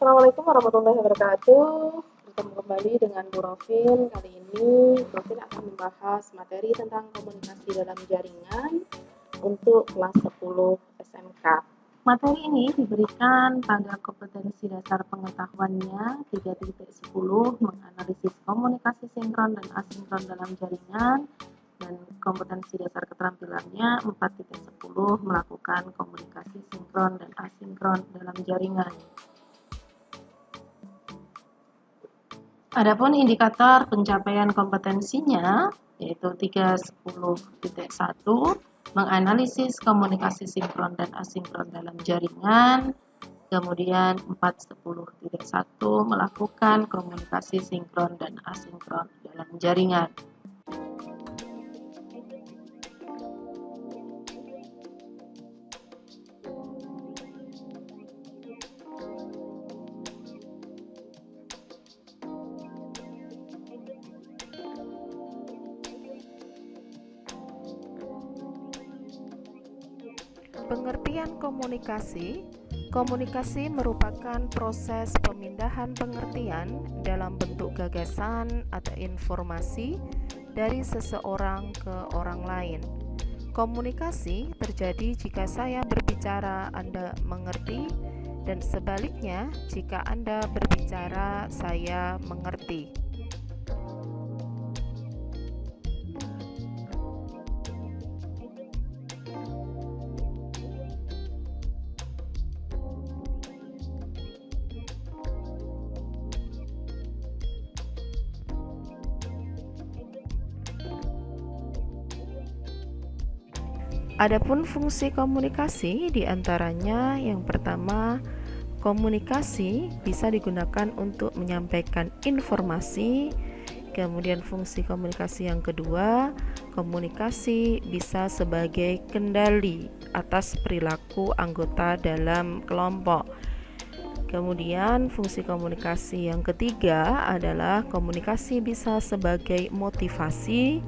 Assalamualaikum warahmatullahi wabarakatuh. Bertemu kembali dengan Bu Rovin. Kali ini Rovin akan membahas materi tentang komunikasi dalam jaringan untuk kelas 10 SMK. Materi ini diberikan pada kompetensi dasar pengetahuannya 3.10 menganalisis komunikasi sinkron dan asinkron dalam jaringan, dan kompetensi dasar keterampilannya 4.10 melakukan komunikasi sinkron dan asinkron dalam jaringan. Adapun indikator pencapaian kompetensinya yaitu 310.1 menganalisis komunikasi sinkron dan asinkron dalam jaringan, kemudian 410.1 melakukan komunikasi sinkron dan asinkron dalam jaringan. Pengertian komunikasi. Komunikasi merupakan proses pemindahan pengertian dalam bentuk gagasan atau informasi dari seseorang ke orang lain. Komunikasi terjadi jika saya berbicara, Anda mengerti, dan sebaliknya jika Anda berbicara, saya mengerti. Adapun fungsi komunikasi diantaranya yang pertama, komunikasi bisa digunakan untuk menyampaikan informasi. Kemudian fungsi komunikasi yang kedua, komunikasi bisa sebagai kendali atas perilaku anggota dalam kelompok. Kemudian fungsi komunikasi yang ketiga adalah komunikasi bisa sebagai motivasi.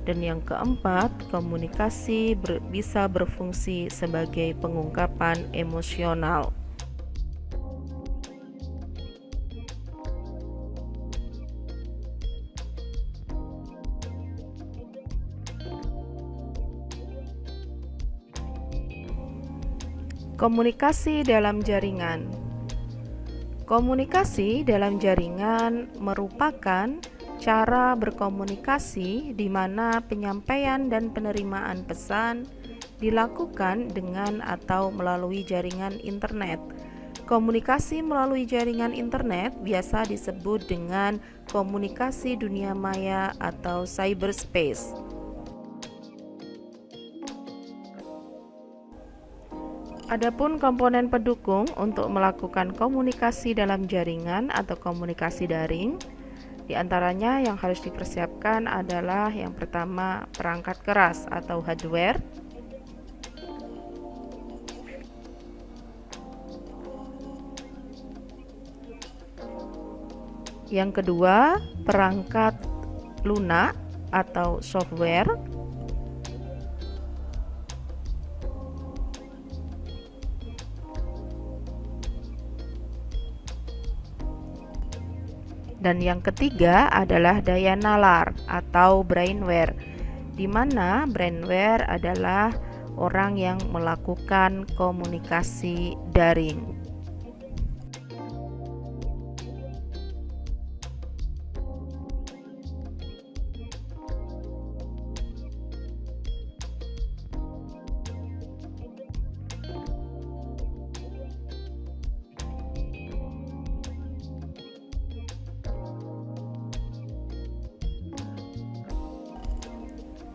Dan yang keempat, komunikasi bisa berfungsi sebagai pengungkapan emosional. Komunikasi dalam jaringan. Komunikasi dalam jaringan merupakan cara berkomunikasi di mana penyampaian dan penerimaan pesan dilakukan dengan atau melalui jaringan internet. Komunikasi melalui jaringan internet biasa disebut dengan komunikasi dunia maya atau cyberspace. Adapun komponen pendukung untuk melakukan komunikasi dalam jaringan atau komunikasi daring, di antaranya yang harus dipersiapkan adalah yang pertama perangkat keras atau hardware, yang kedua perangkat lunak atau software, dan yang ketiga adalah daya nalar atau brainware, di mana brainware adalah orang yang melakukan komunikasi daring.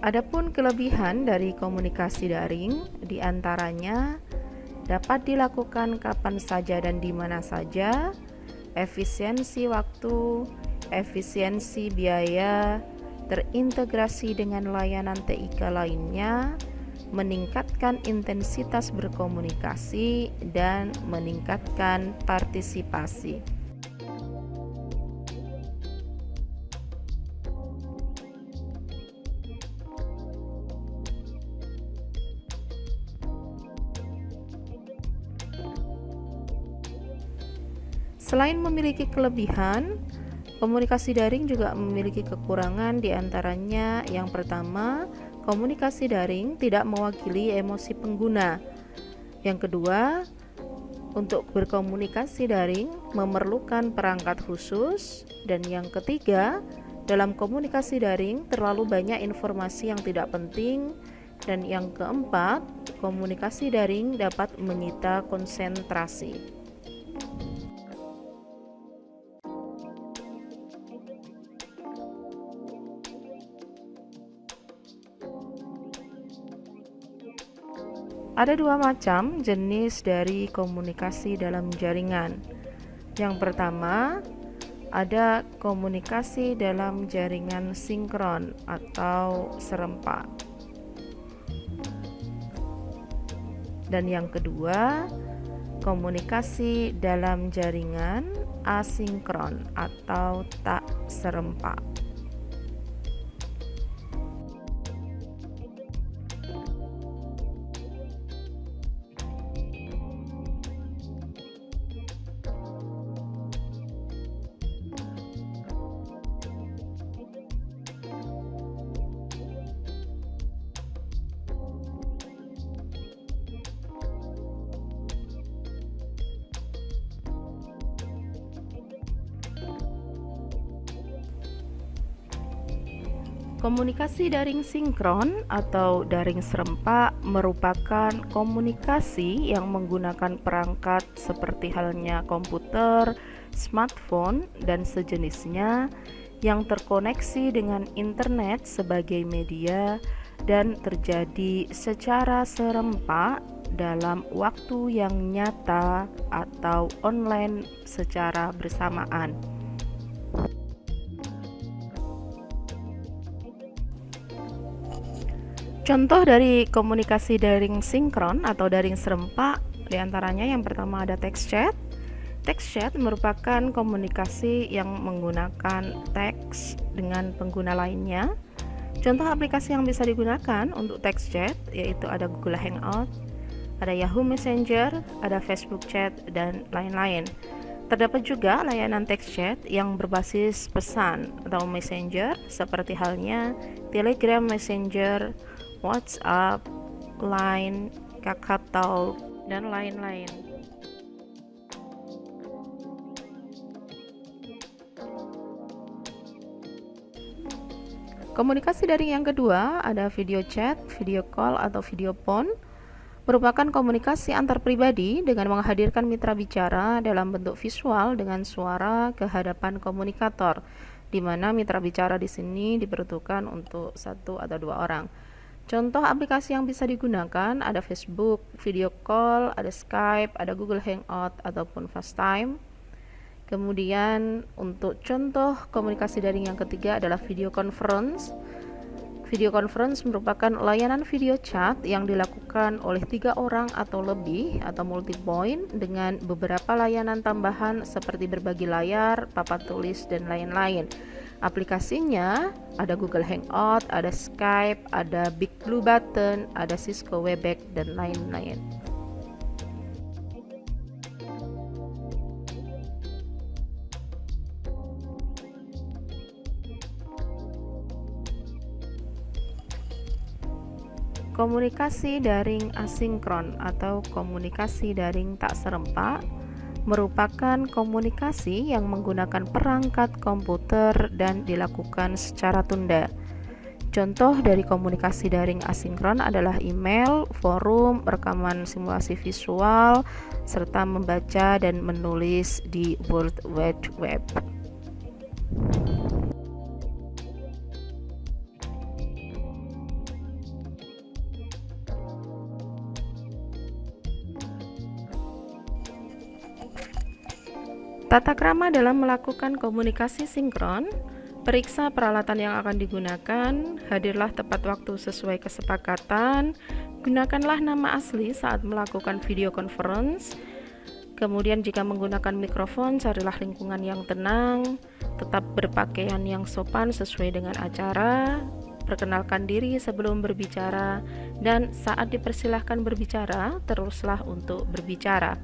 Adapun kelebihan dari komunikasi daring diantaranya dapat dilakukan kapan saja dan di mana saja, efisiensi waktu, efisiensi biaya, terintegrasi dengan layanan TIK lainnya, meningkatkan intensitas berkomunikasi, dan meningkatkan partisipasi. Selain memiliki kelebihan, komunikasi daring juga memiliki kekurangan, di antaranya yang pertama, komunikasi daring tidak mewakili emosi pengguna. Yang kedua, untuk berkomunikasi daring memerlukan perangkat khusus. Dan yang ketiga, dalam komunikasi daring terlalu banyak informasi yang tidak penting. Dan yang keempat, komunikasi daring dapat menyita konsentrasi. Ada dua macam jenis dari komunikasi dalam jaringan. Yang pertama, ada komunikasi dalam jaringan sinkron atau serempak. Dan yang kedua, komunikasi dalam jaringan asinkron atau tak serempak. Komunikasi daring sinkron atau daring serempak merupakan komunikasi yang menggunakan perangkat seperti halnya komputer, smartphone, dan sejenisnya yang terkoneksi dengan internet sebagai media dan terjadi secara serempak dalam waktu yang nyata atau online secara bersamaan. Contoh dari komunikasi daring sinkron atau daring serempak, diantaranya yang pertama ada text chat. Text chat merupakan komunikasi yang menggunakan teks dengan pengguna lainnya. Contoh aplikasi yang bisa digunakan untuk text chat yaitu ada Google Hangout, ada Yahoo Messenger, ada Facebook Chat, dan lain-lain. Terdapat juga layanan text chat yang berbasis pesan atau messenger seperti halnya Telegram Messenger, WhatsApp, Line, KakaoTalk, dan lain-lain. Komunikasi daring yang kedua ada video chat, video call, atau video phone. Merupakan komunikasi antar pribadi dengan menghadirkan mitra bicara dalam bentuk visual dengan suara ke hadapan komunikator, di mana mitra bicara di sini diperuntukkan untuk satu atau dua orang. Contoh aplikasi yang bisa digunakan ada Facebook, video call, ada Skype, ada Google Hangout, ataupun FaceTime. Kemudian untuk contoh komunikasi daring yang ketiga adalah video conference. Video conference merupakan layanan video chat yang dilakukan oleh 3 orang atau lebih atau multi-point dengan beberapa layanan tambahan seperti berbagi layar, papan tulis, dan lain-lain. Aplikasinya ada Google Hangout, ada Skype, ada Big Blue Button, ada Cisco Webex, dan lain-lain. Komunikasi daring asinkron atau komunikasi daring tak serempak merupakan komunikasi yang menggunakan perangkat komputer dan dilakukan secara tunda. Contoh dari komunikasi daring asinkron adalah email, forum, rekaman simulasi visual, serta membaca dan menulis di World Wide Web. Tata krama dalam melakukan komunikasi sinkron: periksa peralatan yang akan digunakan, hadirlah tepat waktu sesuai kesepakatan, gunakanlah nama asli saat melakukan video conference, kemudian jika menggunakan mikrofon, carilah lingkungan yang tenang, tetap berpakaian yang sopan sesuai dengan acara, perkenalkan diri sebelum berbicara, dan saat dipersilahkan berbicara, teruslah untuk berbicara.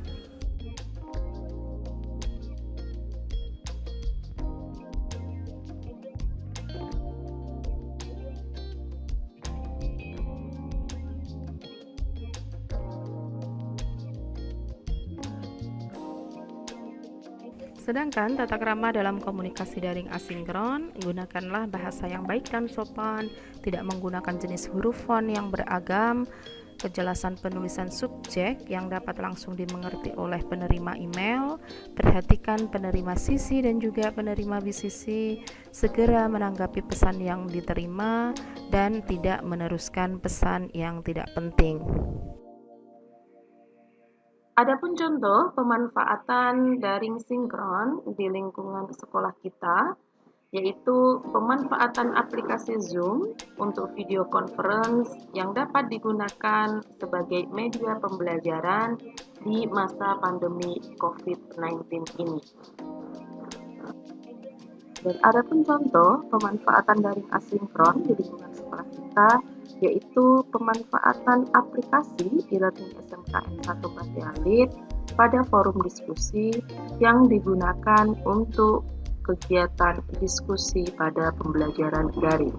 Sedangkan tata krama dalam komunikasi daring asinkron, gunakanlah bahasa yang baik dan sopan, tidak menggunakan jenis huruf font yang beragam, kejelasan penulisan subjek yang dapat langsung dimengerti oleh penerima email, perhatikan penerima CC dan juga penerima BCC, segera menanggapi pesan yang diterima, dan tidak meneruskan pesan yang tidak penting. Adapun contoh pemanfaatan daring sinkron di lingkungan sekolah kita, yaitu pemanfaatan aplikasi Zoom untuk video conference yang dapat digunakan sebagai media pembelajaran di masa pandemi COVID-19 ini. Dan adapun contoh pemanfaatan daring asinkron di lingkungan sekolah kita, yaitu pemanfaatan aplikasi e-learning SMKN 1 Batialit pada forum diskusi yang digunakan untuk kegiatan diskusi pada pembelajaran daring.